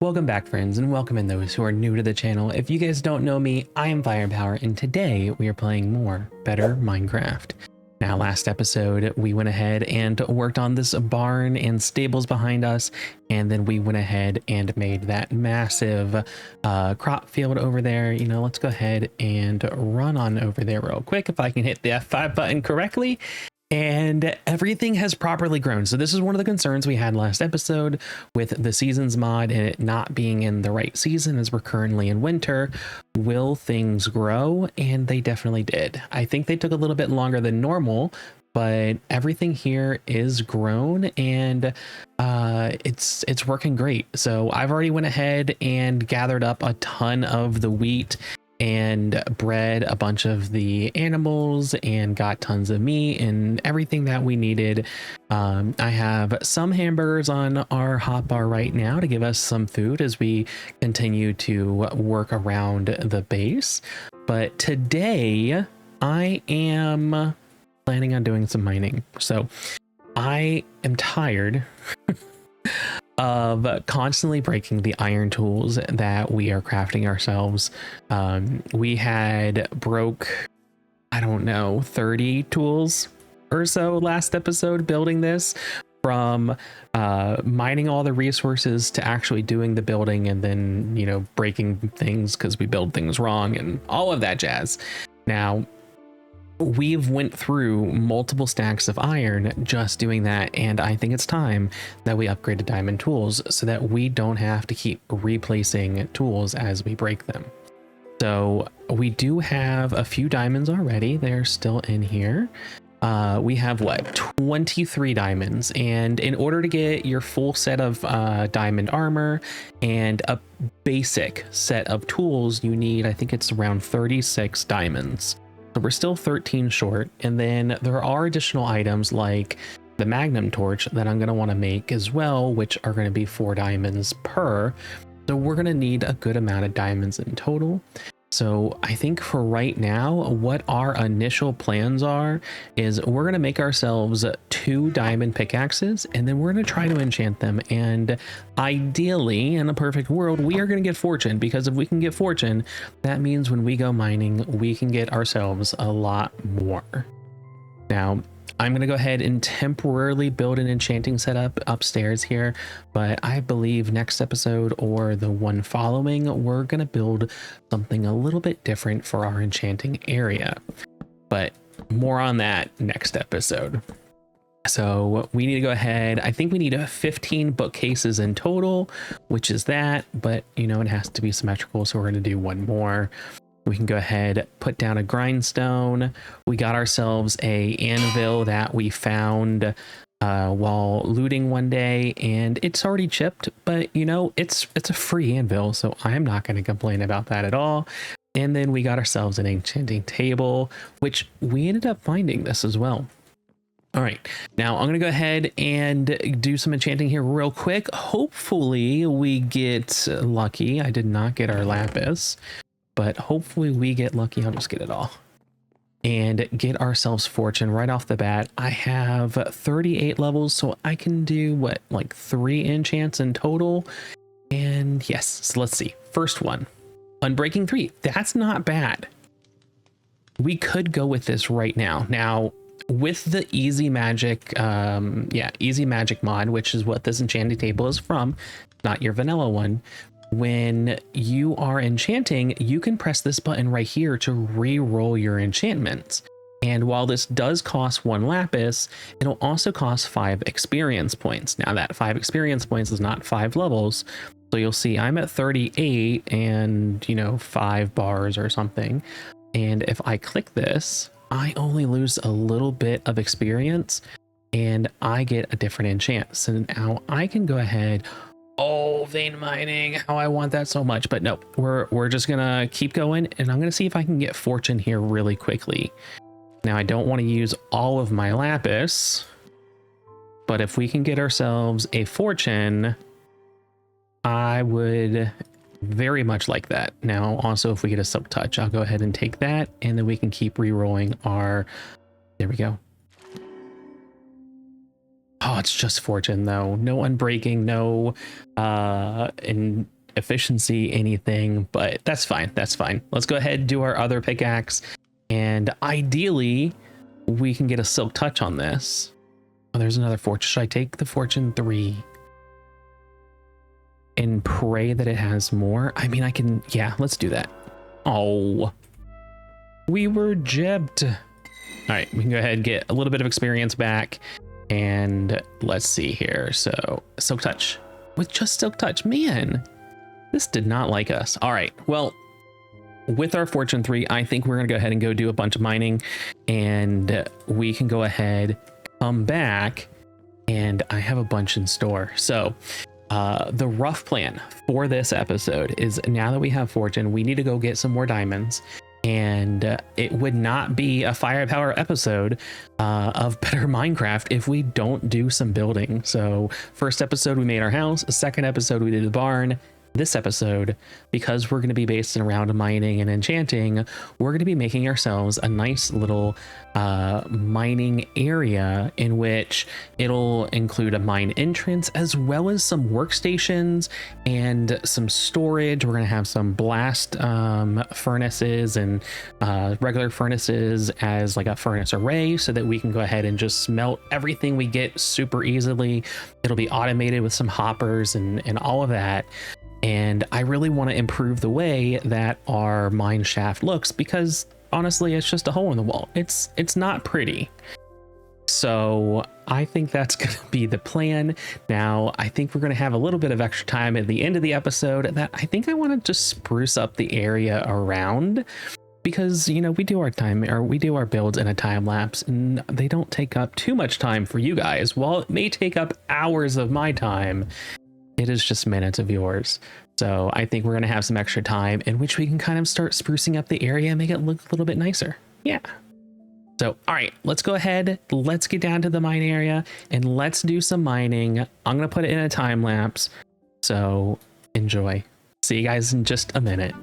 Welcome back, friends, and welcome in those who are new to the channel. If you guys don't know me, I am Firepower, and today we are playing more Better Minecraft. Now, last episode, we went ahead and worked on this barn and stables behind us, and then we went ahead and made that massive crop field over there. You know, let's go ahead and run on over there real quick if I can hit the F5 button correctly. And everything has properly grown. So this is one of the concerns we had last episode with the seasons mod and it not being in the right season as we're currently in winter. Will things grow? And they definitely did. I think they took a little bit longer than normal, but everything here is grown and it's working great. So I've already went ahead and gathered up a ton of the wheat and bred a bunch of the animals and got tons of meat and everything that we needed. I have some hamburgers on our hotbar right now to give us some food as we continue to work around the base. But today I am planning on doing some mining. So I am tired of constantly breaking the iron tools that we are crafting ourselves. We had broke, I don't know, 30 tools or so last episode building this, from mining all the resources to actually doing the building and then, you know, breaking things because we build things wrong and all of that jazz. Now, we've went through multiple stacks of iron just doing that, and I think it's time that we upgrade to diamond tools so that we don't have to keep replacing tools as we break them. So we do have a few diamonds already. They're still in here. We have what, 23 diamonds, and in order to get your full set of diamond armor and a basic set of tools, you need, I think it's around 36 diamonds. So we're still 13 short, and then there are additional items like the magnum torch that I'm going to want to make as well, which are going to be 4 diamonds per. So we're going to need a good amount of diamonds in total. So I think for right now, what our initial plans are is we're going to make ourselves 2 diamond pickaxes, and then we're going to try to enchant them. And ideally, in a perfect world, we are going to get fortune, because if we can get fortune, that means when we go mining, we can get ourselves a lot more. Now, I'm going to go ahead and temporarily build an enchanting setup upstairs here, but I believe next episode or the one following, we're going to build something a little bit different for our enchanting area. But more on that next episode. So we need to go ahead. I think we need 15 bookcases in total, which is that, but you know, it has to be symmetrical. So we're going to do one more. We can go ahead, put down a grindstone. We got ourselves a anvil that we found while looting one day, and it's already chipped, but you know, it's a free anvil, so I'm not going to complain about that at all. And then we got ourselves an enchanting table, which we ended up finding this as well. All right, now I'm going to go ahead and do some enchanting here real quick. Hopefully we get lucky. I did not get our lapis, but hopefully we get lucky. I'll just get it all and get ourselves fortune right off the bat. I have 38 levels, so I can do what, like 3 enchants in total. And yes, so let's see. First one, Unbreaking 3. That's not bad. We could go with this right now. Now, with the easy magic, easy magic mod, which is what this enchanting table is from, not your vanilla one. When you are enchanting, you can press this button right here to re-roll your enchantments. And while this does cost 1 lapis, it'll also cost 5 experience points. Now that 5 experience points is not 5 levels. So you'll see I'm at 38 and, you know, 5 bars or something. And if I click this, I only lose a little bit of experience and I get a different enchant. So now I can go ahead. Oh, vein mining, how I want that so much. But no, we're just gonna keep going, and I'm gonna see if I can get fortune here really quickly. Now, I don't want to use all of my lapis, but if we can get ourselves a fortune, I would very much like that. Now, also, if we get a silk touch, I'll go ahead and take that, and then we can keep re-rolling our, there we go. Oh, it's just fortune though. No unbreaking, no efficiency, anything, but that's fine. That's fine. Let's go ahead and do our other pickaxe. And ideally, we can get a silk touch on this. Oh, there's another fortune. Should I take the fortune 3 and pray that it has more? I mean, I can, yeah, let's do that. Oh, we were gypped. All right, we can go ahead and get a little bit of experience back. And let's see here. So silk touch with just silk touch, man, this did not like us. All right, well, with our fortune 3, I think we're gonna go ahead and go do a bunch of mining, and we can go ahead, come back, and I have a bunch in store. So the rough plan for this episode is, now that we have fortune, we need to go get some more diamonds. And it would not be a firepower episode of Better Minecraft if we don't do some building. So first episode we made our house, second episode we did the barn. This episode, because we're going to be based around mining and enchanting, we're going to be making ourselves a nice little mining area in which it'll include a mine entrance as well as some workstations and some storage. We're going to have some blast furnaces and regular furnaces as like a furnace array, so that we can go ahead and just smelt everything we get super easily. It'll be automated with some hoppers and all of that. And I really want to improve the way that our mine shaft looks, because honestly, it's just a hole in the wall. It's not pretty. So I think that's going to be the plan. Now, I think we're going to have a little bit of extra time at the end of the episode that I think I want to just spruce up the area around, because, you know, we do our builds in a time lapse and they don't take up too much time for you guys. While it may take up hours of my time, it is just minutes of yours. So I think we're going to have some extra time in which we can kind of start sprucing up the area and make it look a little bit nicer. Yeah. So, all right, let's go ahead. Let's get down to the mine area and let's do some mining. I'm going to put it in a time lapse. So enjoy. See you guys in just a minute.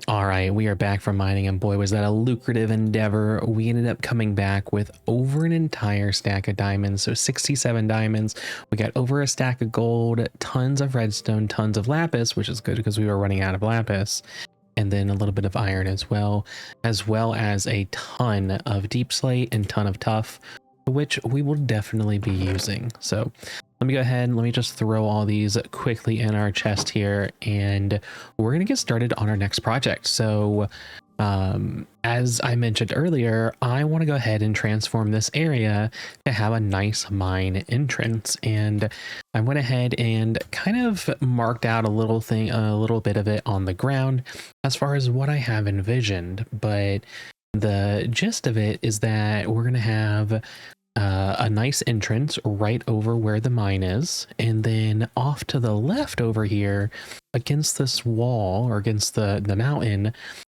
All right, we are back from mining, and boy, was that a lucrative endeavor. We ended up coming back with over an entire stack of diamonds, so 67 diamonds. We got over a stack of gold, tons of redstone, tons of lapis, which is good because we were running out of lapis, and then a little bit of iron as well as a ton of deep slate and ton of tuff, which we will definitely be using. So let me go ahead and let me just throw all these quickly in our chest here, and we're going to get started on our next project. So as I mentioned earlier, I want to go ahead and transform this area to have a nice mine entrance. And I went ahead and kind of marked out a little bit of it on the ground as far as what I have envisioned. But the gist of it is that we're going to have a nice entrance right over where the mine is, and then off to the left over here against this wall or against the mountain,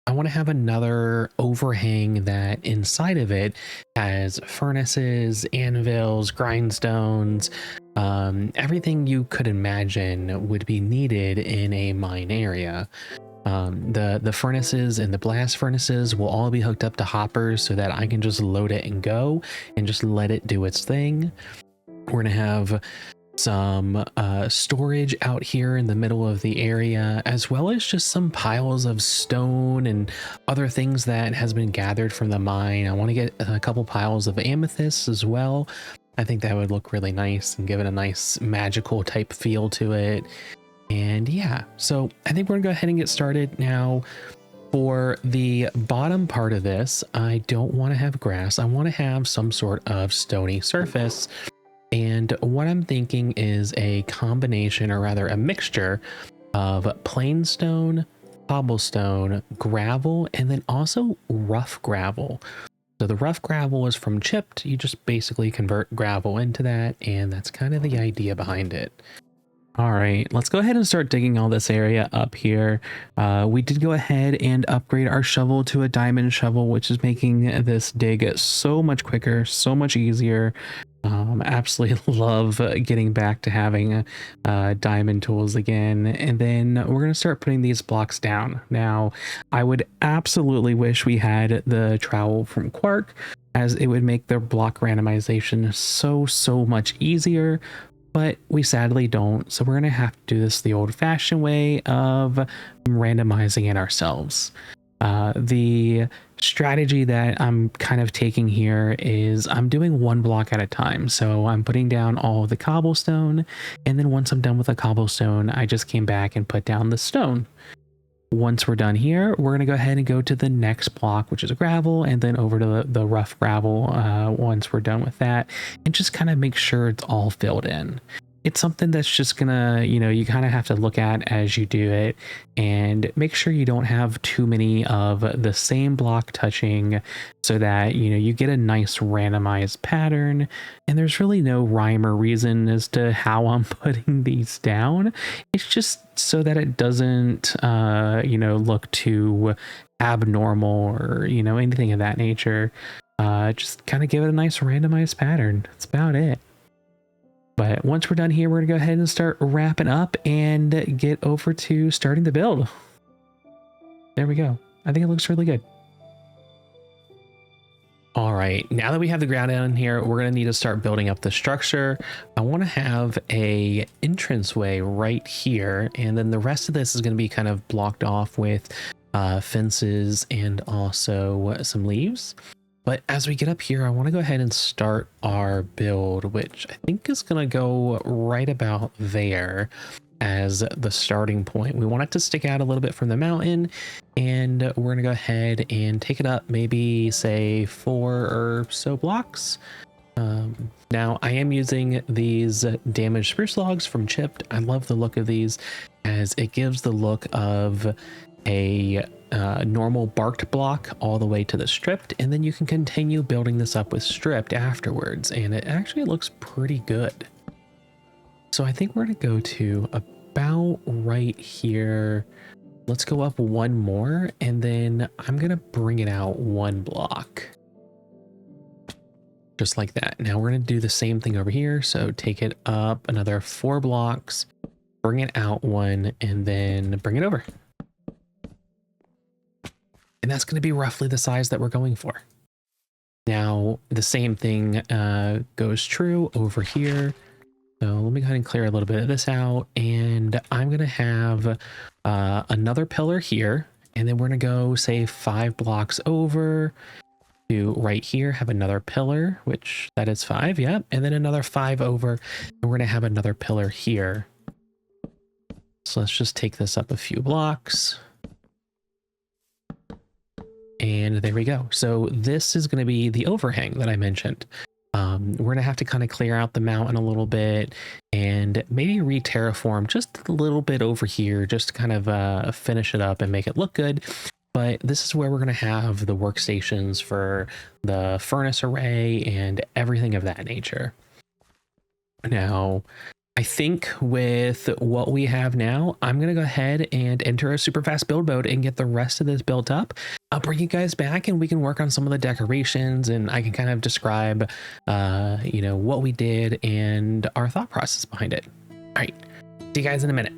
I want to have another overhang that inside of it has furnaces, anvils, grindstones, everything you could imagine would be needed in a mine area. The furnaces and the blast furnaces will all be hooked up to hoppers so that I can just load it and go and just let it do its thing. We're gonna have some storage out here in the middle of the area, as well as just some piles of stone and other things that has been gathered from the mine. I want to get a couple piles of amethysts as well. I think that would look really nice and give it a nice magical type feel to it. And yeah, so I think we're gonna go ahead and get started now. For the bottom part of this, I don't want to have grass. I want to have some sort of stony surface. And what I'm thinking is a combination, or rather a mixture of plain stone, cobblestone, gravel, and then also rough gravel. So the rough gravel is from chipped. You just basically convert gravel into that, and that's kind of the idea behind it. All right, let's go ahead and start digging all this area up here. We did go ahead and upgrade our shovel to a diamond shovel, which is making this dig so much quicker, so much easier. Absolutely love getting back to having diamond tools again. And then we're going to start putting these blocks down. Now, I would absolutely wish we had the trowel from Quark, as it would make their block randomization so much easier. But we sadly don't, so we're going to have to do this the old-fashioned way of randomizing it ourselves. The strategy that I'm kind of taking here is I'm doing one block at a time. So I'm putting down all of the cobblestone, and then once I'm done with the cobblestone, I just came back and put down the stone. Once we're done here, we're going to go ahead and go to the next block, which is a gravel, and then over to the rough gravel once we're done with that, and just kind of make sure it's all filled in. It's something that's just gonna, you kind of have to look at as you do it, and make sure you don't have too many of the same block touching, so that you get a nice randomized pattern. And there's really no rhyme or reason as to how I'm putting these down. It's just so that it doesn't look too abnormal or anything of that nature. Just kind of give it a nice randomized pattern. That's about it. But once we're done here, we're gonna go ahead and start wrapping up and get over to starting the build. There we go. I think it looks really good. All right, now that we have the ground down here, we're gonna need to start building up the structure. I wanna have a entranceway right here, and then the rest of this is gonna be kind of blocked off with fences and also some leaves. But as we get up here, I want to go ahead and start our build, which I think is going to go right about there as the starting point. We want it to stick out a little bit from the mountain, and we're going to go ahead and take it up maybe, say, 4 or so blocks. Now, I am using these damaged spruce logs from Chipped. I love the look of these, as it gives the look of a normal barked block all the way to the stripped, and then you can continue building this up with stripped afterwards, and it actually looks pretty good. So I think we're going to go to about right here. Let's go up one more, and then I'm going to bring it out one block. Just like that. Now we're going to do the same thing over here. So take it up another 4 blocks, bring it out one, and then bring it over. And that's going to be roughly the size that we're going for. Now, the same thing goes true over here. So let me go ahead and clear a little bit of this out. And I'm going to have another pillar here. And then we're going to go, say, 5 blocks over to right here, have another pillar, which that is 5. Yep. And then another 5 over. And we're going to have another pillar here. So let's just take this up a few blocks. And there we go. So this is going to be the overhang that I mentioned. We're going to have to kind of clear out the mountain a little bit and maybe re-terraform just a little bit over here, just to kind of finish it up and make it look good. But this is where we're going to have the workstations for the furnace array and everything of that nature. Now, I think with what we have now, I'm going to go ahead and enter a super fast build mode and get the rest of this built up. I'll bring you guys back and we can work on some of the decorations, and I can kind of describe, what we did and our thought process behind it. All right, see you guys in a minute.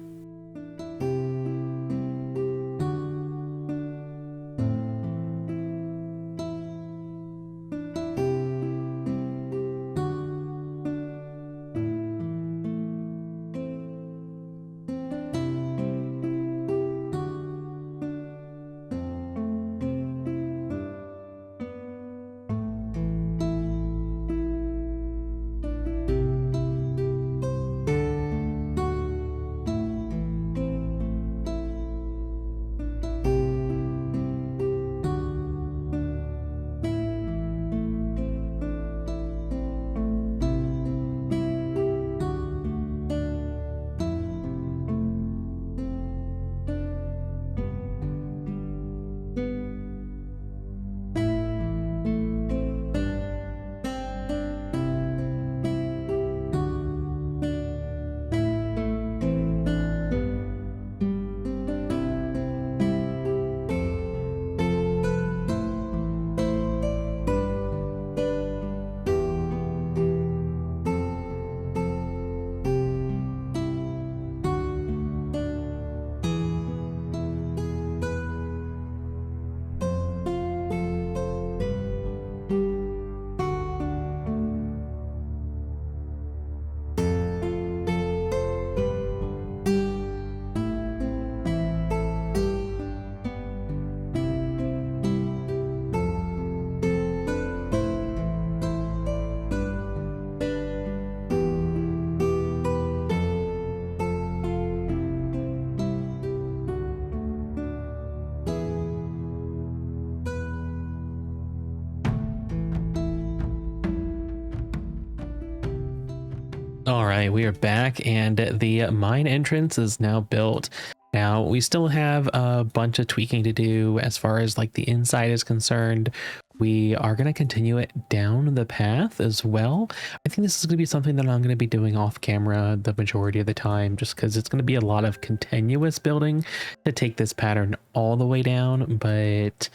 All right, we are back and the mine entrance is now built. Now we still have a bunch of tweaking to do as far as like the inside is concerned. We are going to continue it down the path as well. I think this is going to be something that I'm going to be doing off camera the majority of the time, just because it's going to be a lot of continuous building to take this pattern all the way down. But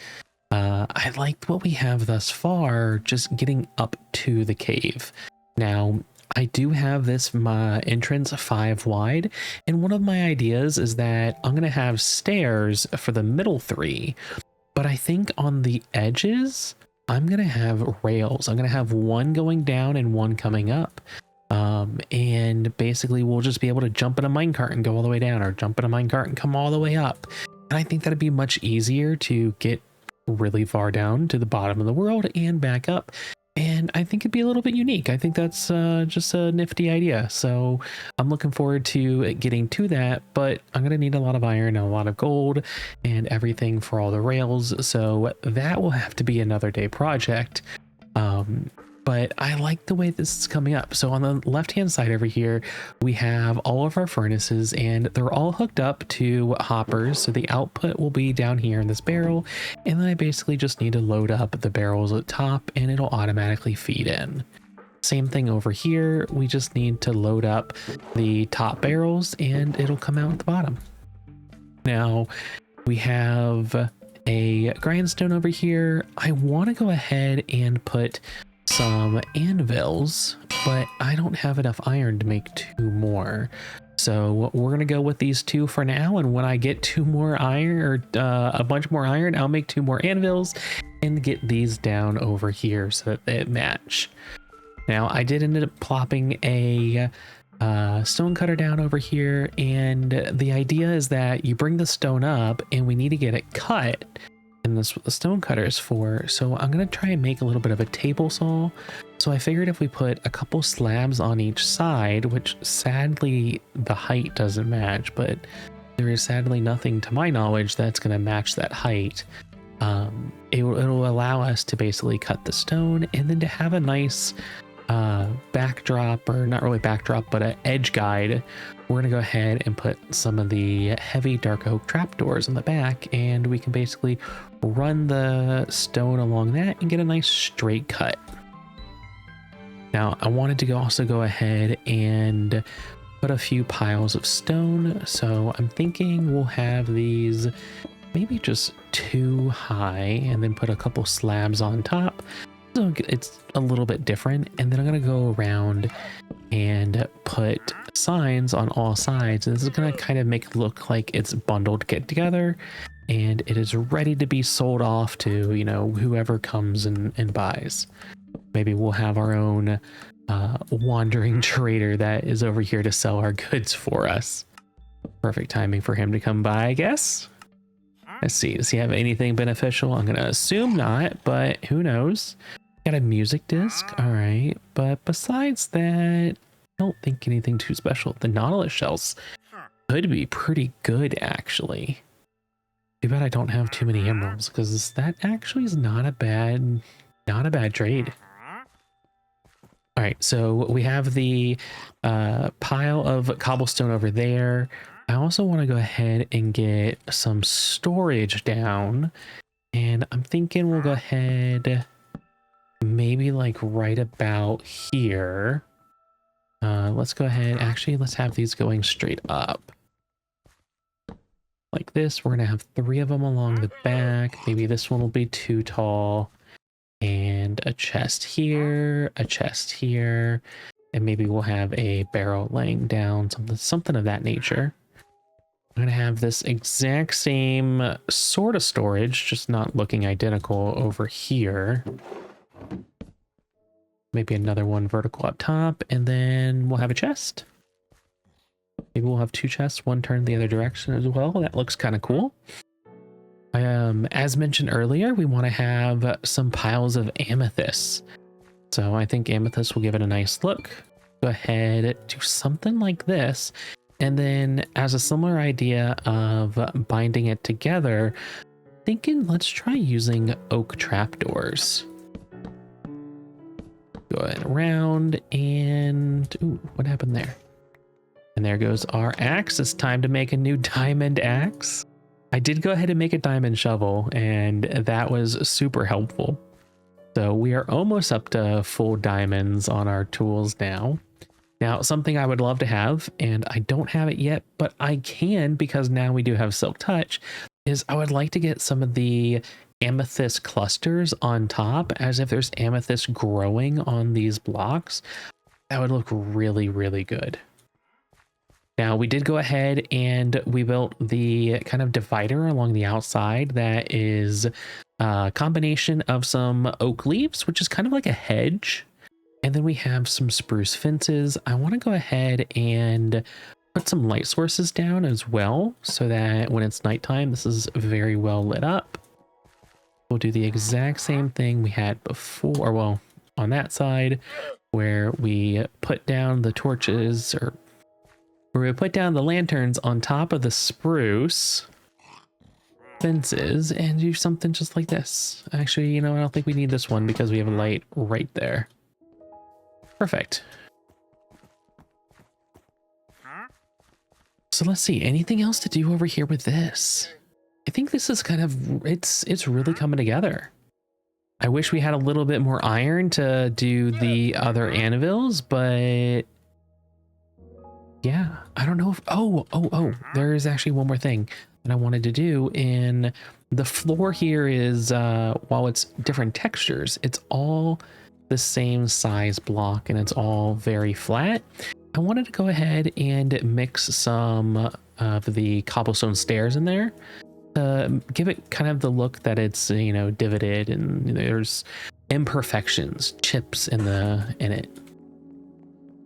I like what we have thus far, just getting up to the cave. Now, I do have this my entrance 5 wide, and one of my ideas is that I'm going to have stairs for the middle 3, but I think on the edges, I'm going to have rails. I'm going to have one going down and one coming up. And basically we'll just be able to jump in a minecart and go all the way down, or jump in a minecart and come all the way up. And I think that'd be much easier to get really far down to the bottom of the world and back up. And I think it'd be a little bit unique. I think that's just a nifty idea. So I'm looking forward to getting to that, but I'm going to need a lot of iron and a lot of gold and everything for all the rails. So that will have to be another day project. But I like the way this is coming up. So on the left-hand side over here, we have all of our furnaces and they're all hooked up to hoppers. So the output will be down here in this barrel. And then I basically just need to load up the barrels at the top and it'll automatically feed in. Same thing over here. We just need to load up the top barrels and it'll come out at the bottom. Now we have a grindstone over here. I want to go ahead and put some anvils, but I don't have enough iron to make 2 more. So we're going to go with these 2 for now. And when I get 2 more iron, or a bunch more iron, I'll make 2 more anvils and get these down over here so that they match. Now I did end up plopping a stone cutter down over here. And the idea is that you bring the stone up and we need to get it cut. And that's what the stone cutter is for. So I'm going to try and make a little bit of a table saw. So I figured if we put a couple slabs on each side, which sadly the height doesn't match, but there is sadly nothing to my knowledge that's going to match that height. It'll allow us to basically cut the stone and then to have a nice backdrop, or not really backdrop, but an edge guide. We're gonna go ahead and put some of the heavy dark oak trapdoors in the back, and we can basically run the stone along that and get a nice straight cut. Now I wanted to also go ahead and put a few piles of stone, so I'm thinking we'll have these maybe just 2 high and then put a couple slabs on top. So it's a little bit different, and then I'm going to go around and put signs on all sides, and this is going to kind of make it look like it's bundled get together and it is ready to be sold off to, you know, whoever comes and buys. Maybe we'll have our own wandering trader that is over here to sell our goods for us. Perfect timing for him to come by, I guess. Let's see, does he have anything beneficial? I'm going to assume not, but who knows? Got a music disc, all right, but besides that, I don't think anything too special. The nautilus shells could be pretty good, actually. Too bad I don't have too many emeralds, because that actually is not a bad trade. All right, so we have the pile of cobblestone over there. I also want to go ahead and get some storage down, and I'm thinking we'll go ahead maybe like right about here. Let's go ahead, actually let's have these going straight up like this. We're gonna have 3 of them along the back. Maybe this one will be too tall, and a chest here, a chest here, and maybe we'll have a barrel laying down, something of that nature. I'm going to have this exact same sort of storage, just not looking identical over here. Maybe another one vertical up top, and then we'll have a chest. Maybe we'll have 2 chests, one turned the other direction as well. That looks kind of cool. As mentioned earlier, we want to have some piles of amethyst. So I think amethyst will give it a nice look. Go ahead, do something like this. And then as a similar idea of binding it together, thinking let's try using oak trapdoors. Go ahead around and ooh, what happened there? And there goes our axe. It's time to make a new diamond axe. I did go ahead and make a diamond shovel, and that was super helpful. So we are almost up to full diamonds on our tools now. Now, something I would love to have, and I don't have it yet, but I can because now we do have Silk Touch, is I would like to get some of the amethyst clusters on top, as if there's amethyst growing on these blocks. That would look really, really good. Now, we did go ahead and we built the kind of divider along the outside that is a combination of some oak leaves, which is kind of like a hedge. And then we have some spruce fences. I want to go ahead and put some light sources down as well, so that when it's nighttime, this is very well lit up. We'll do the exact same thing we had before, well, on that side, where we put down the torches, or where we put down the lanterns on top of the spruce fences and do something just like this. Actually, you know, I don't think we need this one because we have a light right there. Perfect. So let's see, anything else to do over here with this? I think this is kind of, it's really coming together. I wish we had a little bit more iron to do the other anvils, but yeah, I don't know if, oh, there is actually one more thing that I wanted to do. In the floor here is, while it's different textures, it's all the same size block and it's all very flat. I wanted to go ahead and mix some of the cobblestone stairs in there, give it kind of the look that it's, you know, divoted and there's imperfections, chips in it.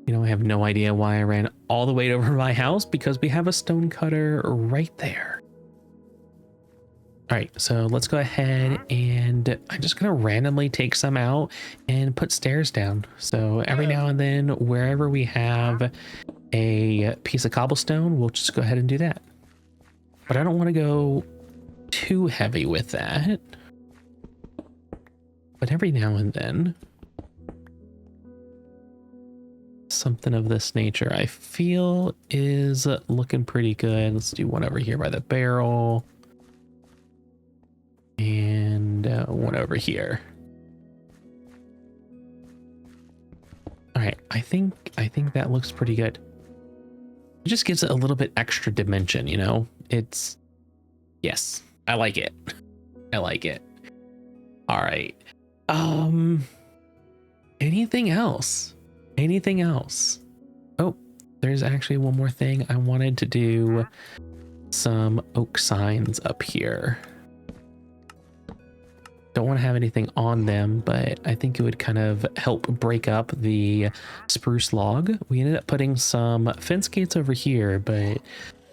You know, I have no idea why I ran all the way over my house, because we have a stone cutter right there. All right, so let's go ahead and I'm just gonna randomly take some out and put stairs down. So every now and then, wherever we have a piece of cobblestone, we'll just go ahead and do that. But I don't want to go too heavy with that. But every now and then, something of this nature I feel is looking pretty good. Let's do one over here by the barrel. And one over here. All right, I think that looks pretty good. It just gives it a little bit extra dimension, you know? It's, yes, I like it. I like it. All right. Anything else? Anything else? Oh, there's actually one more thing. I wanted to do some oak signs up here. Don't want to have anything on them, but I think it would kind of help break up the spruce log. We ended up putting some fence gates over here, but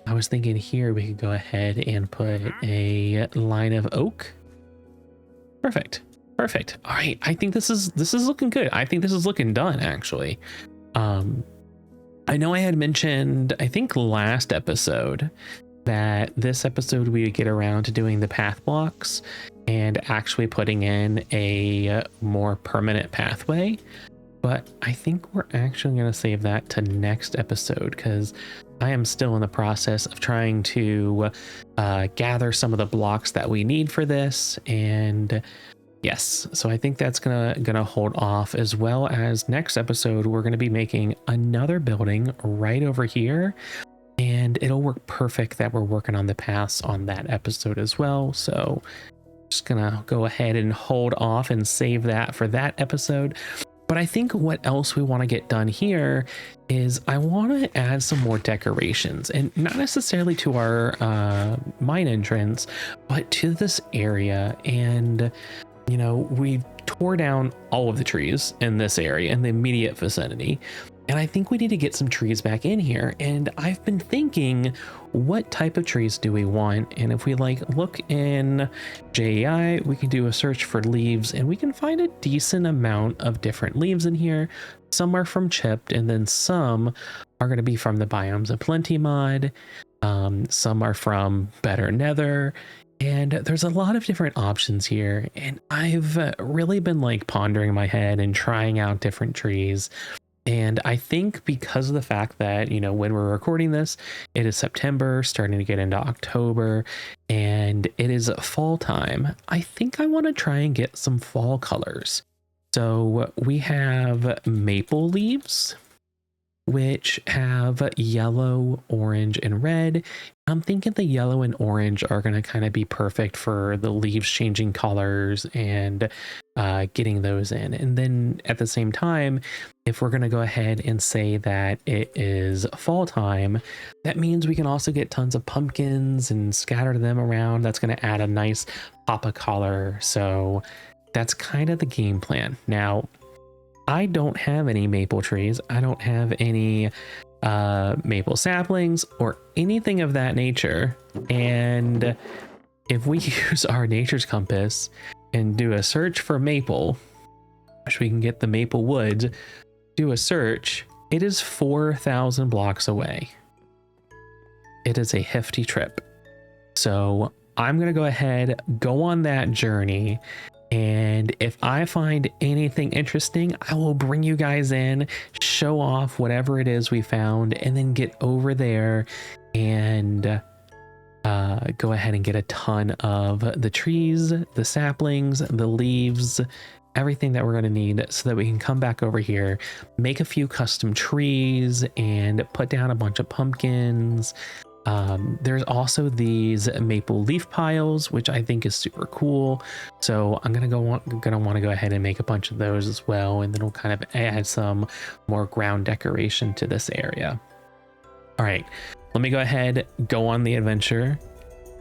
I was thinking here we could go ahead and put a line of oak. Perfect. Perfect. All right. I think this is looking good. I think this is looking done, actually. I know I had mentioned, I think last episode, that this episode we would get around to doing the path blocks and actually putting in a more permanent pathway. But I think we're actually going to save that to next episode, because I am still in the process of trying to gather some of the blocks that we need for this. And yes, so I think that's gonna hold off, as well as next episode we're going to be making another building right over here. And it'll work perfect that we're working on the paths on that episode as well. So just gonna go ahead and hold off and save that for that episode. But I think what else we want to get done here is I want to add some more decorations, and not necessarily to our mine entrance, but to this area. And, you know, we tore down all of the trees in this area in the immediate vicinity. And I think we need to get some trees back in here. And I've been thinking, what type of trees do we want? And if we look in JEI, we can do a search for leaves and we can find a decent amount of different leaves in here. Some are from chipped, and then some are going to be from the Biomes of Plenty mod. Some are from Better Nether. And there's a lot of different options here, and I've really been like pondering in my head and trying out different trees. And I think because of the fact that, you know, when we're recording this, it is September, starting to get into October, and it is fall time, I think I want to try and get some fall colors. So we have maple leaves, which have yellow, orange, and red. I'm thinking the yellow and orange are going to kind of be perfect for the leaves changing colors and getting those in. And then at the same time, if we're going to go ahead and say that it is fall time, that means we can also get tons of pumpkins and scatter them around. That's going to add a nice pop of color. So that's kind of the game plan. Now, I don't have any maple trees. I don't have any maple saplings or anything of that nature. And if we use our nature's compass and do a search for maple, which we can get the maple woods, do a search, it is 4,000 blocks away. It is a hefty trip. So I'm going to go ahead, go on that journey. And if I find anything interesting, I will bring you guys in, show off whatever it is we found, and then get over there and go ahead and get a ton of the trees, the saplings, the leaves, everything that we're going to need so that we can come back over here, make a few custom trees, and put down a bunch of pumpkins. There's also these maple leaf piles, which I think is super cool. So I'm gonna want to go ahead and make a bunch of those as well, and then we'll kind of add some more ground decoration to this area. All right, let me go ahead, go on the adventure,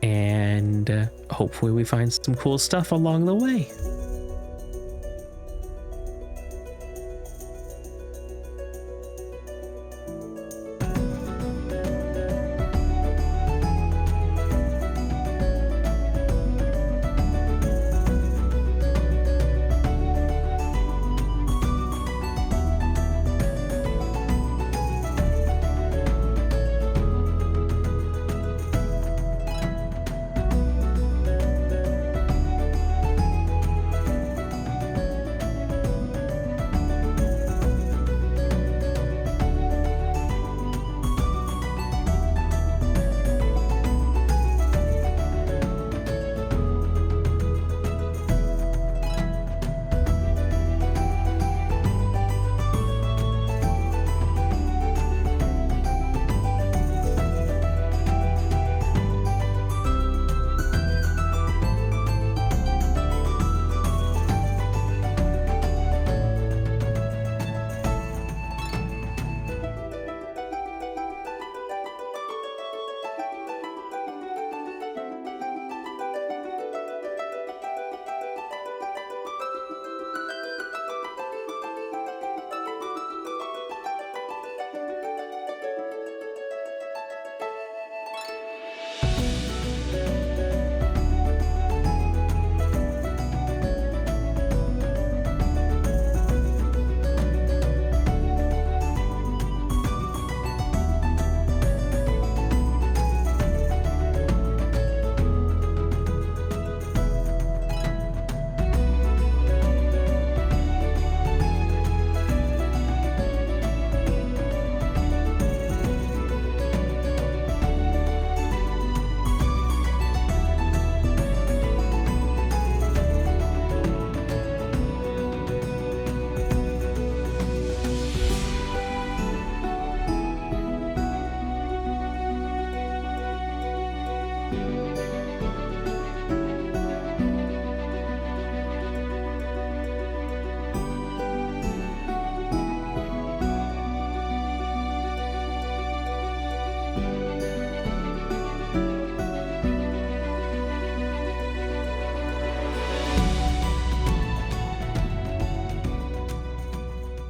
and hopefully we find some cool stuff along the way.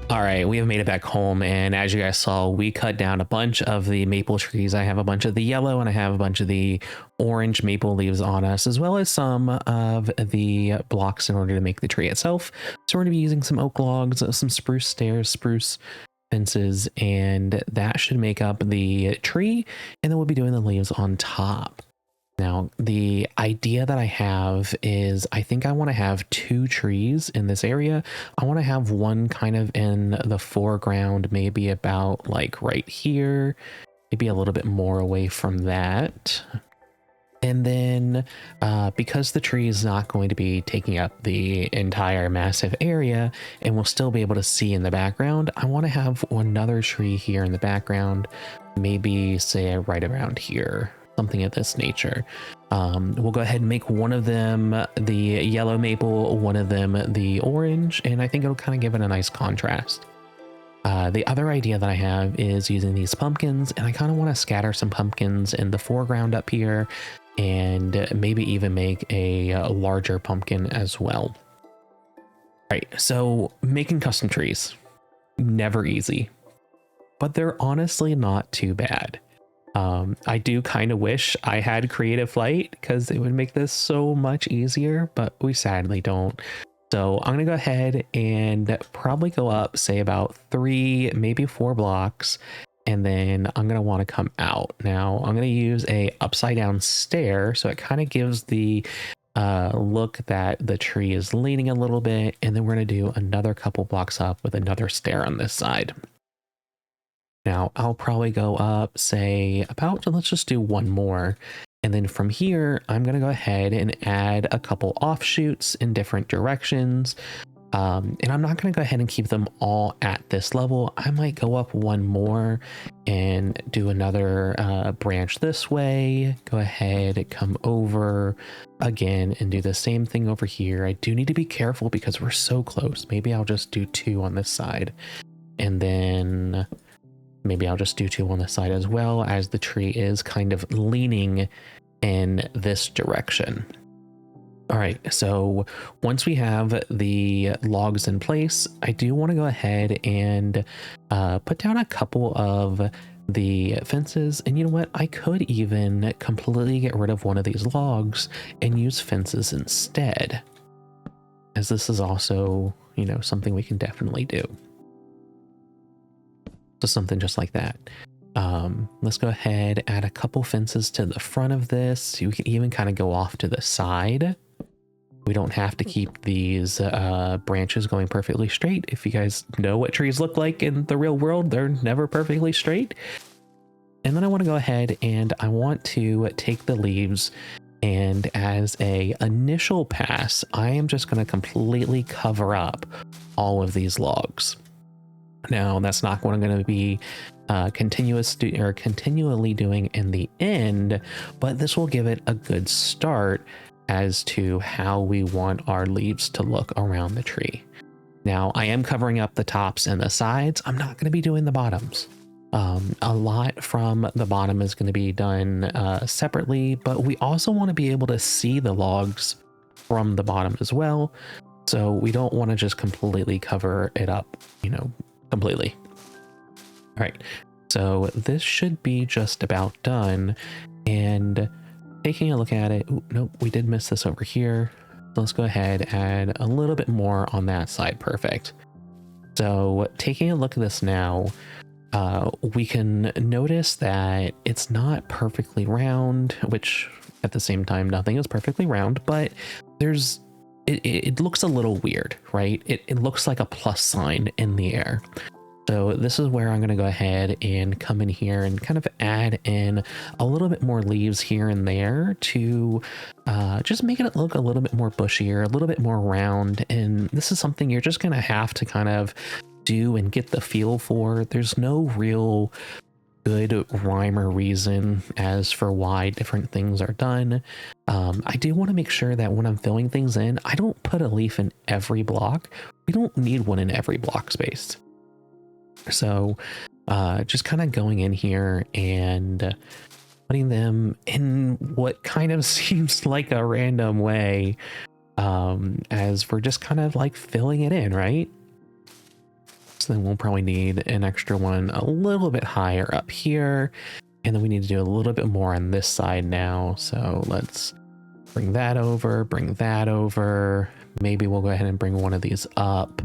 All right, we have made it back home, and as you guys saw, we cut down a bunch of the maple trees. I have a bunch of the yellow and I have a bunch of the orange maple leaves on us, as well as some of the blocks in order to make the tree itself. So we're going to be using some oak logs, some spruce stairs, spruce fences, and that should make up the tree, and then we'll be doing the leaves on top. Now, the idea that I have is I think I want to have 2 trees in this area. I want to have one kind of in the foreground, maybe about like right here, maybe a little bit more away from that. And then because the tree is not going to be taking up the entire massive area and we'll still be able to see in the background, I want to have another tree here in the background, maybe say right around here, something of this nature. We'll go ahead and make one of them the yellow maple, one of them the orange, and I think it'll kind of give it a nice contrast. The other idea that I have is using these pumpkins, and I kind of want to scatter some pumpkins in the foreground up here and maybe even make a larger pumpkin as well. Right, so making custom trees, never easy, but they're honestly not too bad. I do kind of wish I had Creative Flight because it would make this so much easier, but we sadly don't. So I'm going to go ahead and probably go up, say about 3, maybe 4 blocks. And then I'm going to want to come out. Now I'm going to use a upside down stair. So it kind of gives the look that the tree is leaning a little bit. And then we're going to do another couple blocks up with another stair on this side. Now I'll probably go up, say about, let's just do 1 more. And then from here, I'm going to go ahead and add a couple offshoots in different directions. And I'm not going to go ahead and keep them all at this level. I might go up 1 more and do another branch this way. Go ahead, come over again and do the same thing over here. I do need to be careful because we're so close. Maybe I'll just do 2 on this side. And then maybe I'll just do 2 on this side as well, as the tree is kind of leaning in this direction. All right, so once we have the logs in place, I do want to go ahead and put down a couple of the fences. And you know what? I could even completely get rid of one of these logs and use fences instead, as this is also, you know, something we can definitely do. So something just like that. Let's go ahead, add a couple fences to the front of this. You can even kind of go off to the side. We don't have to keep these branches going perfectly straight. If you guys know what trees look like in the real world, they're never perfectly straight. And then I want to go ahead and I want to take the leaves, and as a initial pass, I am just going to completely cover up all of these logs. Now, that's not what I'm going to be continually doing in the end, but this will give it a good start as to how we want our leaves to look around the tree. Now, I am covering up the tops and the sides. I'm not going to be doing the bottoms. A lot from the bottom is going to be done separately, but we also want to be able to see the logs from the bottom as well. So we don't want to just completely cover it up, you know, completely. All right, so this should be just about done. And taking a look at it, ooh, nope, we did miss this over here. So let's go ahead, add a little bit more on that side. Perfect. So taking a look at this now, we can notice that it's not perfectly round, which at the same time, nothing is perfectly round, but there's, it looks a little weird, right? It looks like a plus sign in the air. So this is where I'm going to go ahead and come in here and kind of add in a little bit more leaves here and there to just making it look a little bit more bushier, a little bit more round. And this is something you're just going to have to kind of do and get the feel for. There's no real good rhyme or reason as for why different things are done. I do want to make sure that when I'm filling things in, I don't put a leaf in every block. We don't need one in every block space. So just kind of going in here and putting them in what kind of seems like a random way, as we're just kind of like filling it in, right? So then we'll probably need an extra one a little bit higher up here. And then we need to do a little bit more on this side now. So let's bring that over, bring that over. Maybe we'll go ahead and bring one of these up.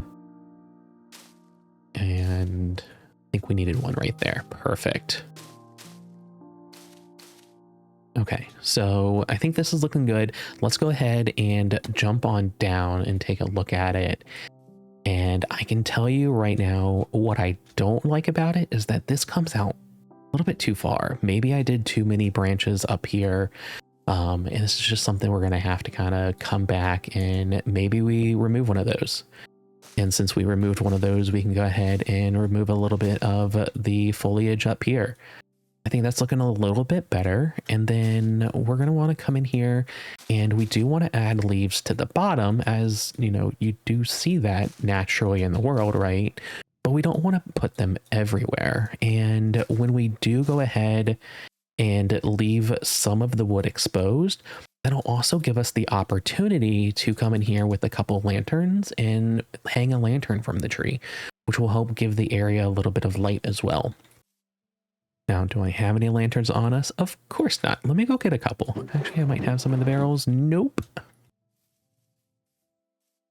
And I think we needed one right there. Perfect. Okay, so I think this is looking good. Let's go ahead and jump on down and take a look at it. And I can tell you right now, what I don't like about it is that this comes out a little bit too far. Maybe I did too many branches up here. And this is just something we're going to have to kind of come back and maybe we remove one of those. And since we removed one of those, we can go ahead and remove a little bit of the foliage up here. I think that's looking a little bit better. And then we're going to want to come in here and we do want to add leaves to the bottom, as you know, you do see that naturally in the world, right? But we don't want to put them everywhere. And when we do go ahead and leave some of the wood exposed, that'll also give us the opportunity to come in here with a couple lanterns and hang a lantern from the tree, which will help give the area a little bit of light as well. Now, do I have any lanterns on us? Of course not. Let me go get a couple. Actually, I might have some in the barrels. Nope.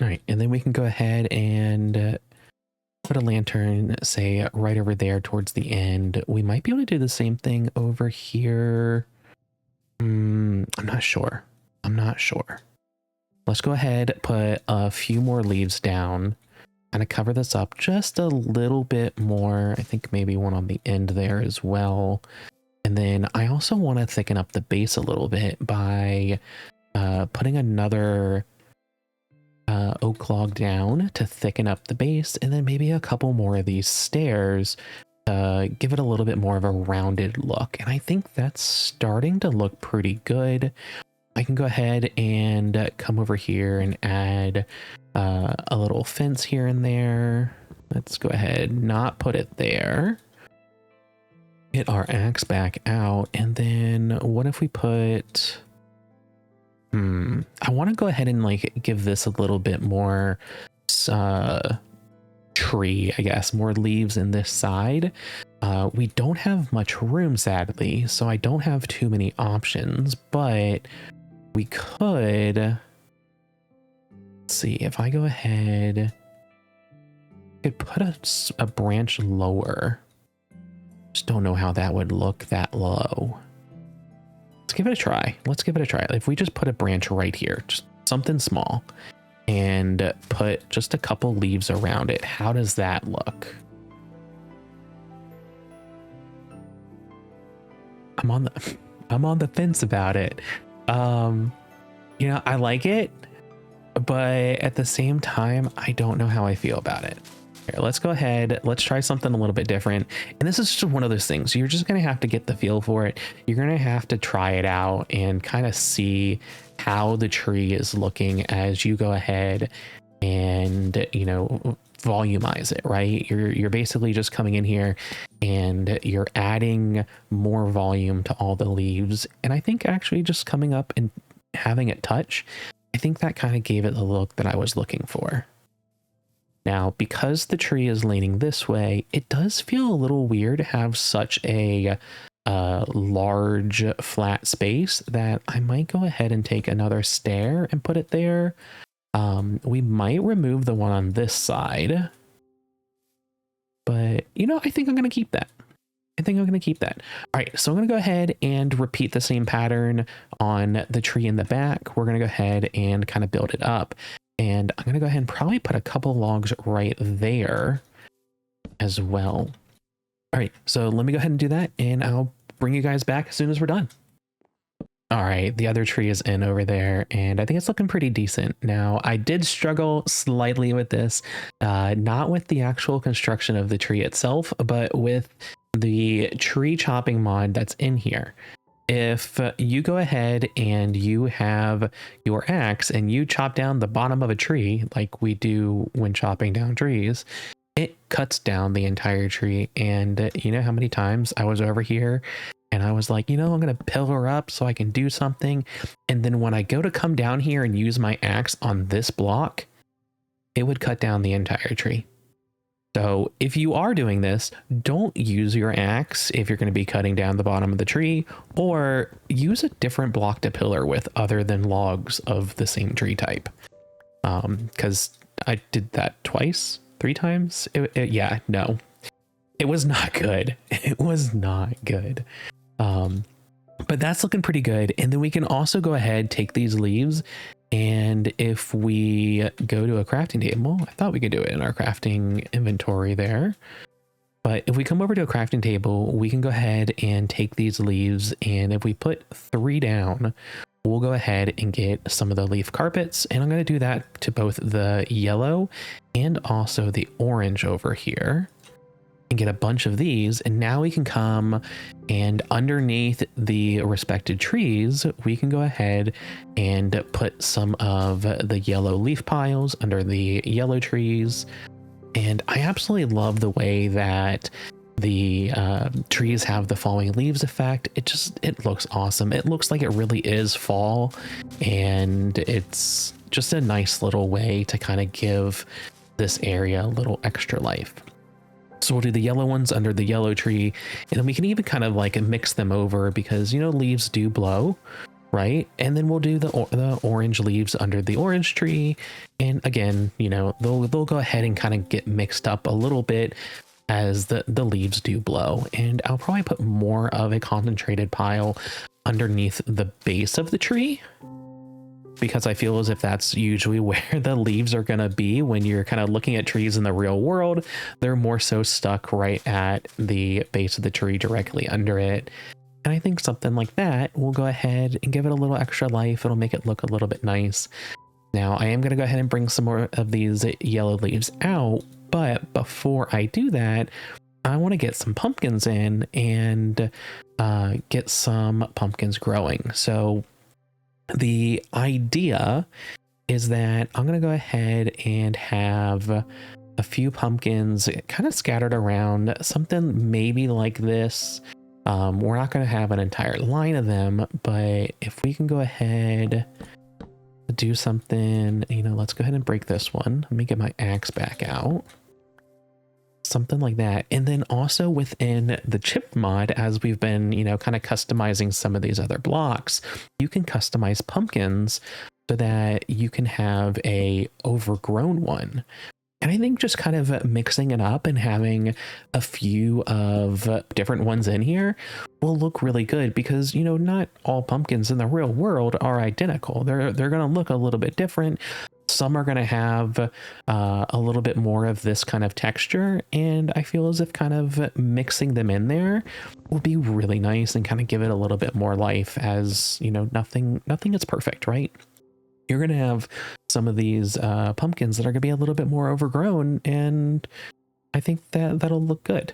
All right, and then we can go ahead and put a lantern, say, right over there towards the end. We might be able to do the same thing over here. I'm not sure. I'm not sure. Let's go ahead, put a few more leaves down, kind of cover this up just a little bit more. I think maybe one on the end there as well. And then I also want to thicken up the base a little bit by putting another oak log down to thicken up the base, and then maybe a couple more of these stairs to give it a little bit more of a rounded look. And I think that's starting to look pretty good. I can go ahead and come over here and add a little fence here and there. Let's go ahead, not put it there. Get our axe back out. And then what if we put... I want to go ahead and like give this a little bit more tree, I guess, more leaves in this side. We don't have much room, sadly, so I don't have too many options, but we could... Let's see, if I go ahead, I could put a branch lower. Just don't know how that would look that low. Let's give it a try. Let's give it a try. If we just put a branch right here, just something small, and put just a couple leaves around it, how does that look? I'm on the fence about it. You know, I like it, but at the same time, I don't know how I feel about it. Here, let's go ahead. Let's try something a little bit different. And this is just one of those things. You're just going to have to get the feel for it. You're going to have to try it out and kind of see how the tree is looking as you go ahead and, you know, volumize it, right? You're basically just coming in here and you're adding more volume to all the leaves. And I think actually just coming up and having it touch, I think that kind of gave it the look that I was looking for. Now, because the tree is leaning this way, it does feel a little weird to have such a large flat space that I might go ahead and take another stair and put it there. We might remove the one on this side, but you know, I think I'm going to keep that. All right, so I'm going to go ahead and repeat the same pattern on the tree in the back. We're going to go ahead and kind of build it up. And I'm going to go ahead and probably put a couple logs right there as well. All right, so let me go ahead and do that, and I'll bring you guys back as soon as we're done. All right, the other tree is in over there, and I think it's looking pretty decent. Now, I did struggle slightly with this, not with the actual construction of the tree itself, but with the tree chopping mod that's in here. If you go ahead and you have your axe and you chop down the bottom of a tree, like we do when chopping down trees, it cuts down the entire tree. And you know how many times I was over here and I was like, you know, I'm going to pillar up so I can do something. And then when I go to come down here and use my axe on this block, it would cut down the entire tree. So if you are doing this, don't use your axe if you're going to be cutting down the bottom of the tree, or use a different block to pillar with other than logs of the same tree type. Because I did that twice, 3 times. Yeah, no, it was not good. It was not good. But that's looking pretty good. And then we can also go ahead, take these leaves, and if we go to a crafting table, I thought we could do it in our crafting inventory there. But if we come over to a crafting table, we can go ahead and take these leaves, and if we put 3 down, we'll go ahead and get some of the leaf carpets. And I'm going to do that to both the yellow and also the orange over here, and get a bunch of these. And now we can come and underneath the respected trees, we can go ahead and put some of the yellow leaf piles under the yellow trees. And I absolutely love the way that the trees have the falling leaves effect. It looks awesome. It looks like it really is fall, and it's just a nice little way to kind of give this area a little extra life. So we'll do the yellow ones under the yellow tree, and then we can even kind of like mix them over because, you know, leaves do blow, right? And then we'll do the orange leaves under the orange tree. And again, you know, they'll go ahead and kind of get mixed up a little bit as the leaves do blow. And I'll probably put more of a concentrated pile underneath the base of the tree, because I feel as if that's usually where the leaves are going to be when you're kind of looking at trees in the real world. They're more so stuck right at the base of the tree, directly under it. And I think something like that will go ahead and give it a little extra life. It'll make it look a little bit nice. Now I am going to go ahead and bring some more of these yellow leaves out. But before I do that, I want to get some pumpkins in and get some pumpkins growing. So the idea is that I'm going to go ahead and have a few pumpkins kind of scattered around, something maybe like this. We're not going to have an entire line of them, but if we can go ahead, do something, you know, let's go ahead and break this one. Let me get my axe back out. Something like that. And then also within the chip mod, as we've been, you know, kind of customizing some of these other blocks, you can customize pumpkins so that you can have a overgrown one. And I think just kind of mixing it up and having a few of different ones in here will look really good, because, you know, not all pumpkins in the real world are identical. They're going to look a little bit different. Some are going to have a little bit more of this kind of texture, and I feel as if kind of mixing them in there will be really nice and kind of give it a little bit more life, as, you know, nothing is perfect, right? You're going to have some of these pumpkins that are going to be a little bit more overgrown, and I think that that'll look good.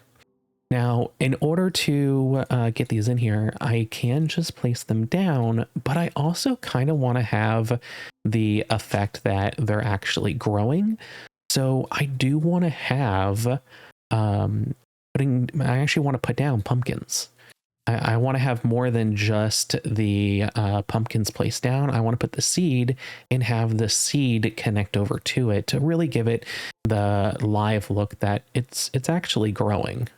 Now, in order to get these in here, I can just place them down, but I also kind of want to have the effect that they're actually growing. So I do want to have, I actually want to put down pumpkins. I want to have more than just the pumpkins placed down. I want to put the seed and have the seed connect over to it to really give it the live look that it's actually growing.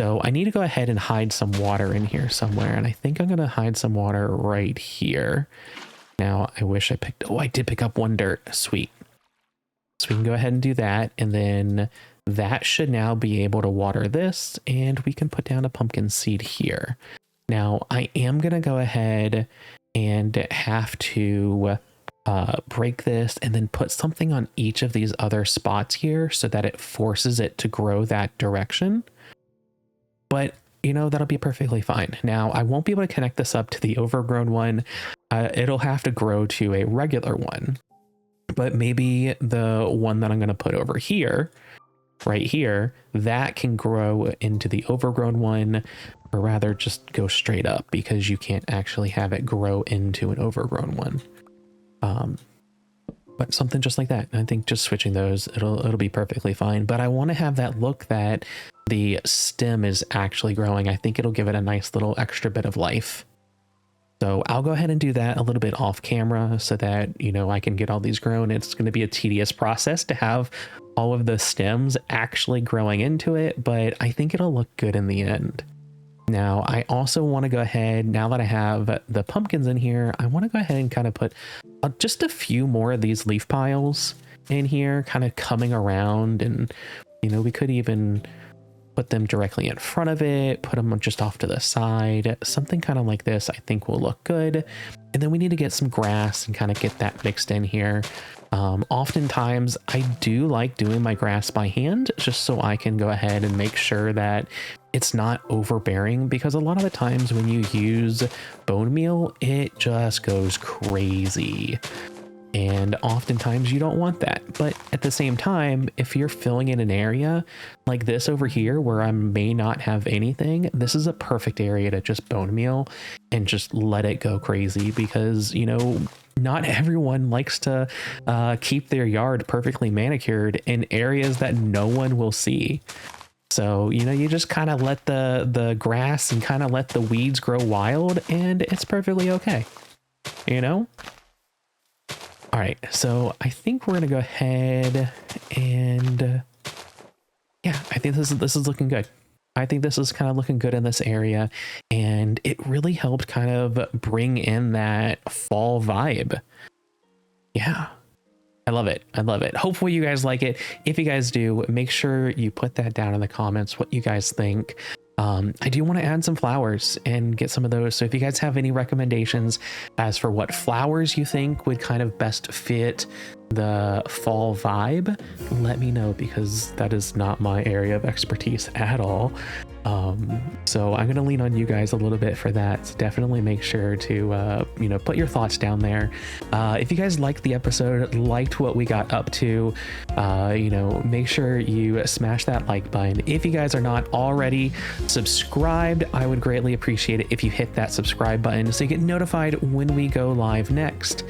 So I need to go ahead and hide some water in here somewhere. And I think I'm going to hide some water right here. Now, I wish I picked, I did pick up one dirt. Sweet. So we can go ahead and do that. And then that should now be able to water this, and we can put down a pumpkin seed here. Now, I am going to go ahead and have to break this and then put something on each of these other spots here so that it forces it to grow that direction. But, you know, that'll be perfectly fine. Now, I won't be able to connect this up to the overgrown one. It'll have to grow to a regular one. But maybe the one that I'm going to put over here, right here, that can grow into the overgrown one, or rather just go straight up, because you can't actually have it grow into an overgrown one. But something just like that. I think just switching those, it'll be perfectly fine. But I want to have that look that the stem is actually growing. I think it'll give it a nice little extra bit of life. So I'll go ahead and do that a little bit off camera so that, you know, I can get all these grown. It's going to be a tedious process to have all of the stems actually growing into it, but I think it'll look good in the end. Now, I also want to go ahead, now that I have the pumpkins in here, I want to go ahead and kind of put just a few more of these leaf piles in here, kind of coming around. And, you know, we could even put them directly in front of it, put them just off to the side. Something kind of like this I think will look good. And then we need to get some grass and kind of get that mixed in here. Oftentimes I do like doing my grass by hand just so I can go ahead and make sure that it's not overbearing, because a lot of the times when you use bone meal, it just goes crazy. And oftentimes you don't want that. But at the same time, if you're filling in an area like this over here where I may not have anything, this is a perfect area to just bone meal and just let it go crazy, because, you know, not everyone likes to keep their yard perfectly manicured in areas that no one will see. So, you know, you just kind of let the grass and kind of let the weeds grow wild, and it's perfectly okay, you know? All right, so I think we're gonna go ahead and yeah, I think this is looking good. I think this is kind of looking good in this area, and it really helped kind of bring in that fall vibe. Yeah, I love it. I love it. Hopefully you guys like it. If you guys do, make sure you put that down in the comments, what you guys think. I do want to add some flowers and get some of those. So if you guys have any recommendations as for what flowers you think would kind of best fit the fall vibe, let me know, because that is not my area of expertise at all. So I'm going to lean on you guys a little bit for that. So definitely make sure to, you know, put your thoughts down there. If you guys liked the episode, liked what we got up to, you know, make sure you smash that like button. If you guys are not already subscribed, I would greatly appreciate it if you hit that subscribe button so you get notified when we go live next,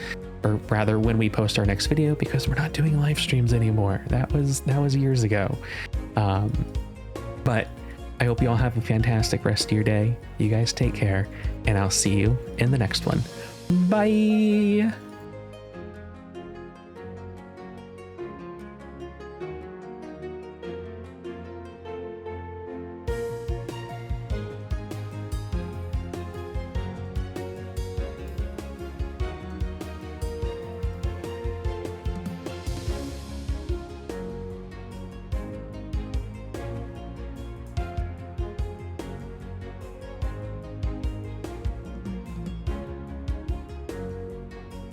or rather when we post our next video, because we're not doing live streams anymore. That was years ago. But I hope you all have a fantastic rest of your day. You guys take care, and I'll see you in the next one. Bye.